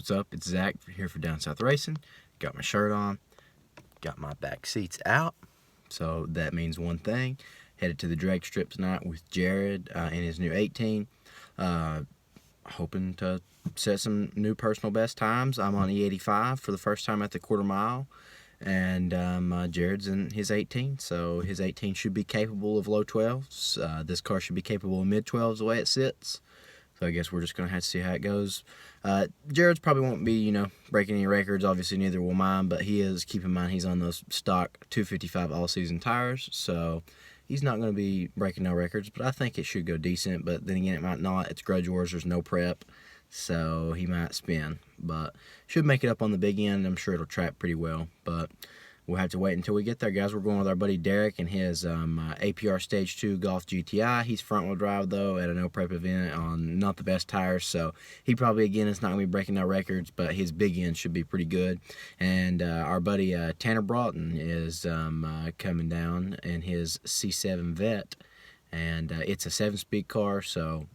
what's up? It's Zach here for Down South Racing. Got my shirt on, got my back seats out, so that means one thing. Headed to the drag strip tonight with Jared in his new 18. Hoping to set some new personal best times. I'm on E85 for the first time at the quarter mile, and Jared's in his 18, so his 18 should be capable of low 12s. This car should be capable of mid 12s the way it sits. So I guess we're just going to have to see how it goes. Jared's probably won't be, breaking any records. Obviously, neither will mine, but he is, keep in mind, he's on those stock 255 all-season tires, so he's not going to be breaking no records, but I think it should go decent. But then again, it might not. It's Grudge Wars. There's no prep, so he might spin. But should make it up on the big end. I'm sure it'll track pretty well, but we'll have to wait until we get there, guys. We're going with our buddy Derek and his APR Stage 2 Golf GTi. He's front-wheel drive, though, at a no-prep event on not the best tires, so he probably, again, is not going to be breaking no records, but his big end should be pretty good. And our buddy Tanner Broughton is coming down in his C7 Vette, and it's a 7-speed car, so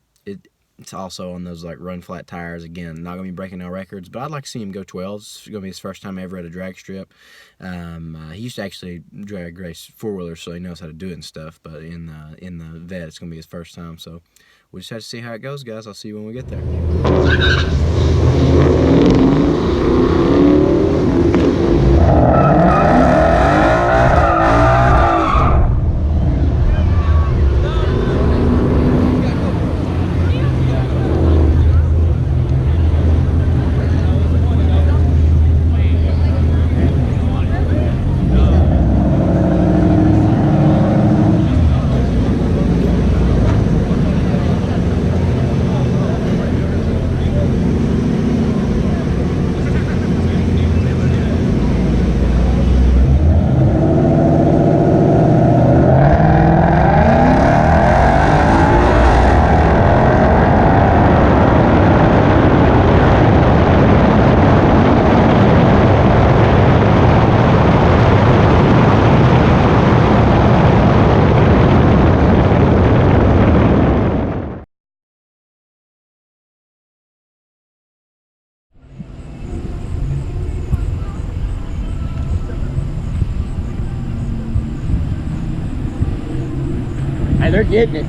it's also on those run flat tires. Again, not going to be breaking no records, but I'd like to see him go 12s. It's going to be his first time ever at a drag strip. He used to actually drag race four-wheelers, so he knows how to do it and stuff, but in the Vette, it's going to be his first time. So we'll just have to see how it goes, guys. I'll see you when we get there. Hey, they're getting it.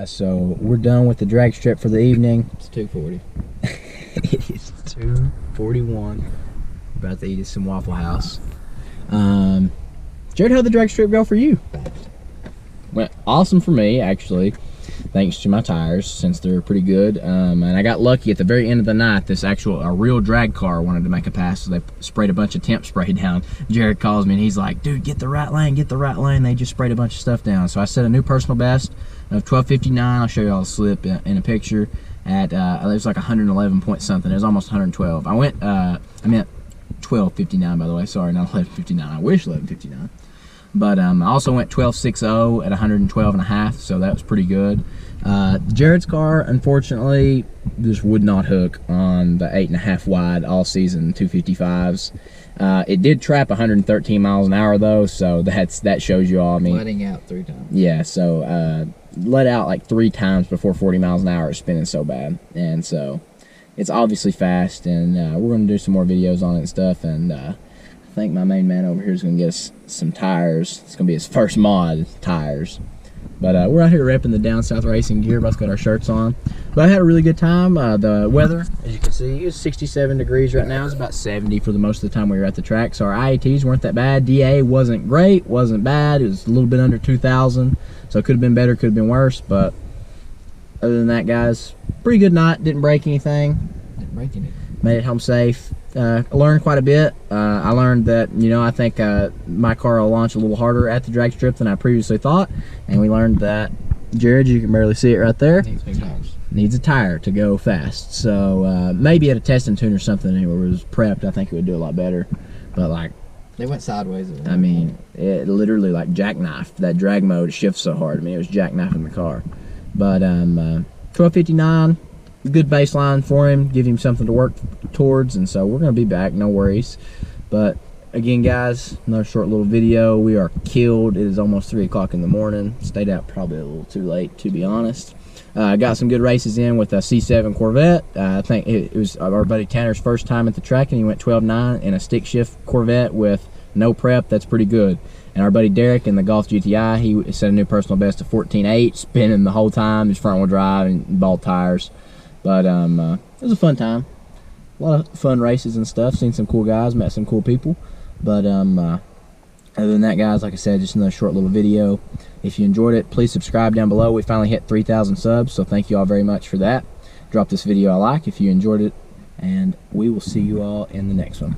guys, so we're done with the drag strip for the evening. It's 2:40. It is 2:41. About to eat at some Waffle House. Jared, how'd the drag strip go for you? Went awesome for me, actually, thanks to my tires, since they're pretty good. And I got lucky at the very end of the night. A real drag car wanted to make a pass, so they sprayed a bunch of temp spray down. Jared calls me and he's like, dude, get the right lane, get the right lane. They just sprayed a bunch of stuff down. So I set a new personal best of 12:59. I'll show you all the slip in a picture. At it was like 111 point something. It was almost 112. I meant 12:59, by the way. Sorry, not 11:59. I wish 11:59. But I also went 12.60 at 112.5, so that was pretty good. Jared's car, unfortunately, just would not hook on the 8.5 wide all season 255s. It did trap 113 miles an hour though, so that shows you all. I mean, Letting out 3 times. Yeah, so let out like 3 times before 40 miles an hour. It's spinning so bad, and so it's obviously fast. And we're gonna do some more videos on it and stuff. And I think my main man over here is gonna get us some tires. It's gonna be his first mod, tires. But we're out here repping the Down South Racing gear. Both got our shirts on. But I had a really good time. The weather, as you can see, is 67 degrees right now. It's about 70 for the most of the time we were at the track. So our IATs weren't that bad. DA wasn't great, wasn't bad. It was a little bit under 2,000. So it could have been better, could have been worse. But other than that, guys, pretty good night. Didn't break anything. Didn't break anything. Made it home safe. I learned quite a bit. I learned that, I think my car will launch a little harder at the drag strip than I previously thought. And we learned that, Jared, you can barely see it right there, needs a tire to go fast. So maybe at a testing tune or something where it was prepped, I think it would do a lot better. But like, they went sideways. I mean, it literally like jackknifed. That drag mode shifts so hard. I mean, it was jackknifing the car. But 12:59. Good baseline for him, give him something to work towards, and so we're going to be back, no worries. But again, guys, another short little video. We are killed. It is almost 3 o'clock in the morning. Stayed out probably a little too late, to be honest. Got some good races in with a C7 Corvette. I think it was our buddy Tanner's first time at the track, and he went 12.9 in a stick shift Corvette with no prep. That's pretty good. And our buddy Derek in the Golf GTi, he set a new personal best of 14.8, spinning the whole time, just front wheel drive and ball tires. But it was a fun time. A lot of fun races and stuff. Seen some cool guys, met some cool people. But other than that, guys, like I said, just another short little video. If you enjoyed it, please subscribe down below. We finally hit 3,000 subs, so thank you all very much for that. Drop this video a like if you enjoyed it, and we will see you all in the next one.